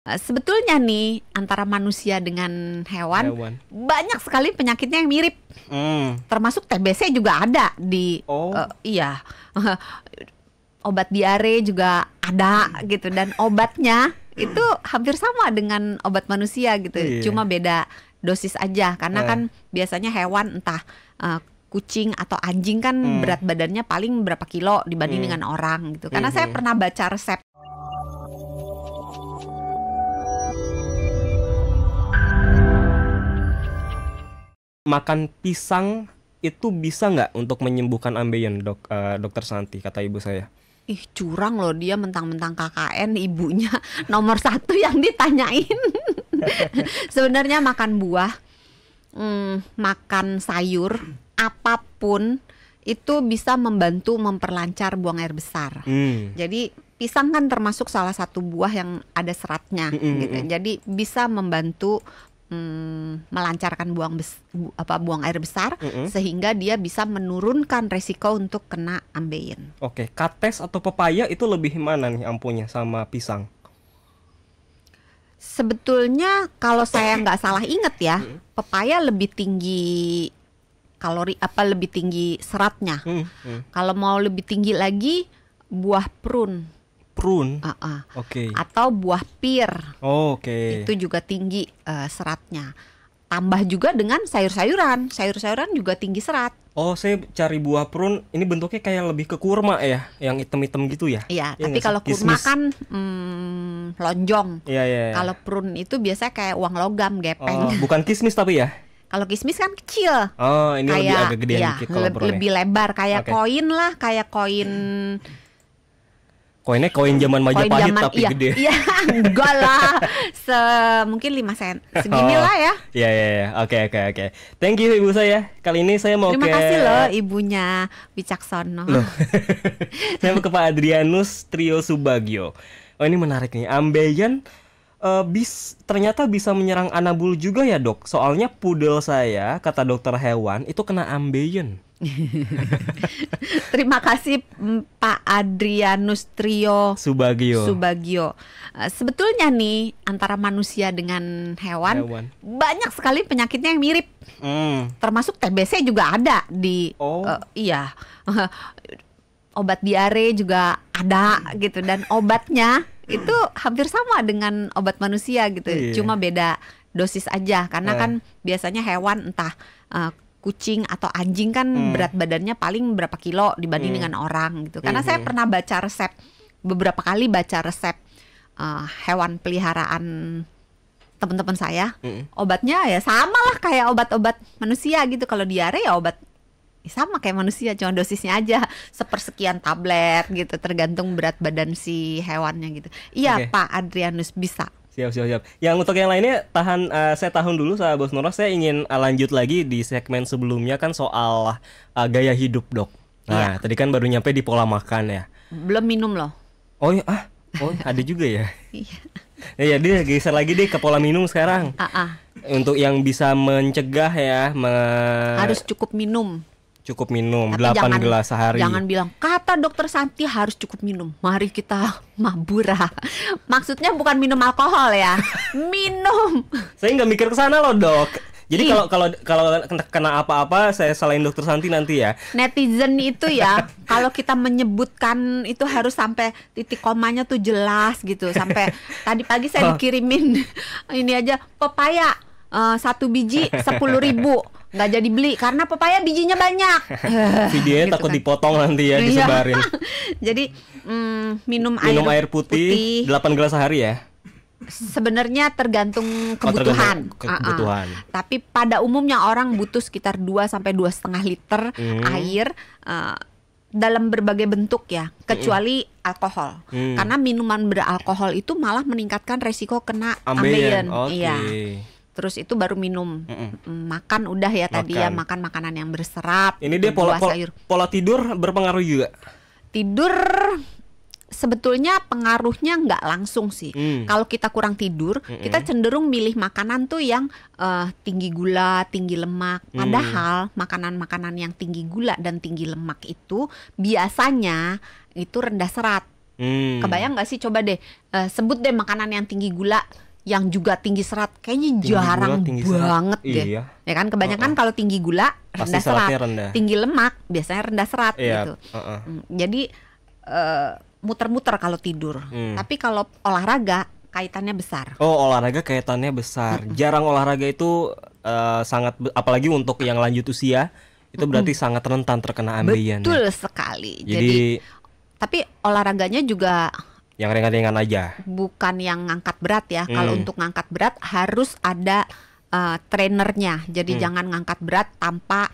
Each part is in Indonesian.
Sebetulnya nih antara manusia dengan hewan Hewan. banyak sekali penyakitnya yang mirip. Termasuk TBC juga ada di Oh. iya. Obat diare juga ada gitu, dan obatnya itu hampir sama dengan obat manusia gitu. Iya. Cuma beda dosis aja karena kan biasanya hewan entah kucing atau anjing kan berat badannya paling berapa kilo dibanding dengan orang gitu. Karena saya pernah baca resep. Makan pisang itu bisa nggak untuk menyembuhkan ambeien, Dokter Santi, kata ibu saya. Ih, curang loh, dia mentang-mentang KKN ibunya nomor 1 yang ditanyain. Sebenarnya makan buah, makan sayur, apapun itu bisa membantu memperlancar buang air besar. Jadi pisang kan termasuk salah satu buah yang ada seratnya gitu. Jadi bisa membantu melancarkan buang air besar, sehingga dia bisa menurunkan resiko untuk kena ambeien. Oke, kates atau pepaya itu lebih mana nih ampuhnya sama pisang? Sebetulnya kalau saya nggak salah inget ya, pepaya lebih tinggi kalori, lebih tinggi seratnya. Kalau mau lebih tinggi lagi, buah prune. Oke. Atau buah pir. Oke. Itu juga tinggi seratnya. Tambah juga dengan sayur-sayuran. Sayur-sayuran juga tinggi serat. Oh, saya cari buah prune. Ini bentuknya kayak lebih ke kurma ya, yang hitam-hitam gitu ya? Iya, Ya, tapi kalau kurma kismis kan lonjong. Iya. Kalau prune itu biasanya kayak uang logam, gepeng. Oh, bukan kismis tapi ya? Kalau kismis kan kecil. Oh, ini lebih kayak agak gedean dikit kalau prune. lebih lebar, kayak Oke. koin lah, kayak koin. Koinnya koin zaman Majapahit tapi iya, gede. Iya, enggak lah. Mungkin 5 sen. Segini lah ya. Iya. Oke. Thank you ibu saya. Kali ini saya mau Terima kasih loh ibunya Wicaksono. Loh. Saya mau ke Pak Adrianus Trio Subagio. Oh, ini menarik nih. Ambeien ternyata bisa menyerang anabul juga ya, Dok. Soalnya pudel saya, kata dokter hewan, itu kena ambeien. Terima kasih Pak Adrianus Trio Subagio. Sebetulnya nih antara manusia dengan hewan banyak sekali penyakitnya yang mirip. Termasuk TBC juga ada di iya. Obat diare juga ada gitu, dan obatnya itu hampir sama dengan obat manusia gitu. Cuma beda dosis aja karena kan biasanya hewan entah kucing atau anjing kan berat badannya paling berapa kilo dibanding dengan orang gitu. Karena saya pernah baca resep, beberapa kali baca resep hewan peliharaan teman-teman saya. Obatnya ya sama lah kayak obat-obat manusia gitu. Kalau diare ya obat sama kayak manusia, cuma dosisnya aja sepersekian tablet gitu, tergantung berat badan si hewannya gitu. Iya, Pak Adrianus, bisa. Siap. Yang untuk yang lainnya saya tahan dulu, sahabat Bos Nora. Saya ingin lanjut lagi di segmen sebelumnya kan soal gaya hidup, Dok. Nah, tadi kan baru nyampe di pola makan ya. Belum minum loh. Oh ya, ada juga ya. Iya. Ya, dia geser lagi deh ke pola minum sekarang. Untuk yang bisa mencegah ya, harus cukup minum. Cukup minum. Tapi 8 gelas sehari. Jangan bilang kata dokter Santi harus cukup minum. Mari kita mabura. Maksudnya bukan minum alkohol ya. Minum. Saya nggak mikir ke sana loh, Dok. Jadi kalau kena apa-apa saya salahin dokter Santi nanti ya. Netizen itu ya, kalau kita menyebutkan itu harus sampai titik komanya tuh jelas gitu. Sampai tadi pagi saya dikirimin ini aja pepaya 1 biji 10.000, nggak jadi beli karena pepaya bijinya banyak. Videonya gitu takut kan. dipotong nanti ya, disebarin. Jadi minum air putih 8 gelas sehari ya. Sebenarnya tergantung kebutuhan. Kebutuhan. Tapi pada umumnya orang butuh sekitar 2 sampai 2,5 liter air dalam berbagai bentuk ya, kecuali alkohol. Karena minuman beralkohol itu malah meningkatkan resiko kena ambeien. Iya. Terus itu baru minum. Makan udah ya tadi ya, makan makanan yang berserat. Ini dia pola tidur berpengaruh juga. Tidur sebetulnya pengaruhnya nggak langsung sih. Kalau kita kurang tidur, kita cenderung milih makanan tuh yang tinggi gula, tinggi lemak. Padahal makanan-makanan yang tinggi gula dan tinggi lemak itu biasanya itu rendah serat. Kebayang nggak sih, coba deh sebut deh makanan yang tinggi gula yang juga tinggi serat, kayaknya jarang banget deh. Iya. Ya kan, kebanyakan kalau tinggi gula rendah serat, tinggi lemak biasanya rendah serat gitu. Jadi muter-muter kalau tidur. Tapi kalau olahraga kaitannya besar. Oh, olahraga kaitannya besar. Jarang olahraga itu sangat, apalagi untuk yang lanjut usia, itu berarti sangat rentan terkena ambeien. Betul sekali. Jadi tapi olahraganya juga yang ringan-ringan aja. Bukan yang ngangkat berat ya. Kalau untuk ngangkat berat harus ada trainernya. Jadi jangan ngangkat berat tanpa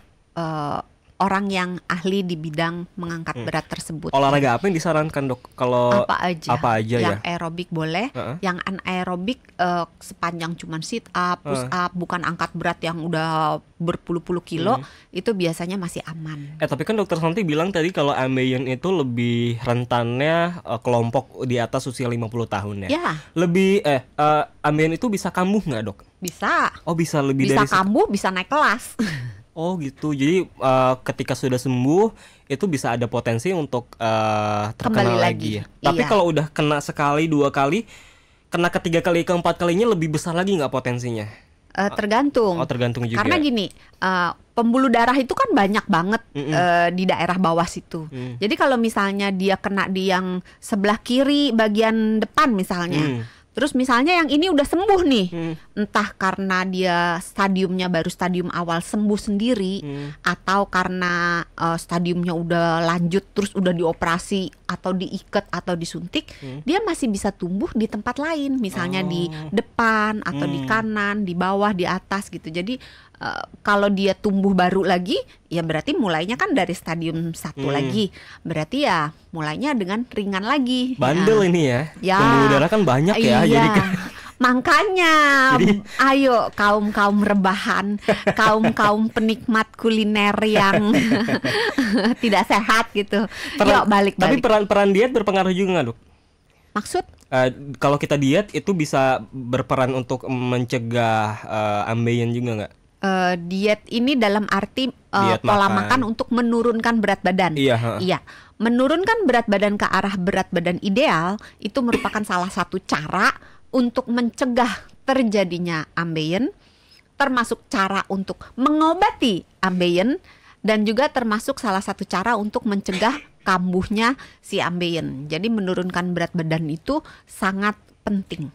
orang yang ahli di bidang mengangkat berat tersebut. Olahraga apa yang disarankan, Dok? Kalau apa aja ya? Yang aerobik boleh, yang anaerobik sepanjang cuman sit up, push up, bukan angkat berat yang udah berpuluh-puluh kilo, itu biasanya masih aman. Tapi kan Dokter Santi bilang tadi kalau ambeien itu lebih rentannya kelompok di atas usia 50 tahun ya. Ya. Lebih ambeien itu bisa kambuh nggak, Dok? Bisa. Oh, bisa lebih bisa dari kambuh, bisa naik kelas. Oh gitu, jadi ketika sudah sembuh itu bisa ada potensi untuk terkena lagi ya. Tapi kalau udah kena sekali, 2 kali, kena ketiga kali, keempat kalinya lebih besar lagi nggak potensinya? Tergantung. Oh, tergantung juga. Karena gini, pembuluh darah itu kan banyak banget di daerah bawah situ. Jadi kalau misalnya dia kena di yang sebelah kiri bagian depan misalnya, terus misalnya yang ini udah sembuh nih, entah karena dia stadiumnya baru stadium awal sembuh sendiri, atau karena stadiumnya udah lanjut terus udah dioperasi atau diikat atau disuntik, dia masih bisa tumbuh di tempat lain, misalnya di depan atau di kanan, di bawah, di atas gitu. Jadi kalau dia tumbuh baru lagi, ya berarti mulainya kan dari stadium 1 lagi. Berarti ya mulainya dengan ringan lagi. Bandel ini ya. Pembuluh darah kan banyak ya. Iya. Jadi kan makanya ayo kaum rebahan, kaum penikmat kuliner yang tidak sehat gitu. Yuk balik. Tapi peran diet berpengaruh juga nggak, Dok? Maksud? Kalau kita diet itu bisa berperan untuk mencegah ambeien juga nggak? Diet ini dalam arti pola makan untuk menurunkan berat badan. Iya. Menurunkan berat badan ke arah berat badan ideal itu merupakan salah satu cara untuk mencegah terjadinya ambeien, termasuk cara untuk mengobati ambeien, dan juga termasuk salah satu cara untuk mencegah kambuhnya si ambeien. Jadi menurunkan berat badan itu sangat penting.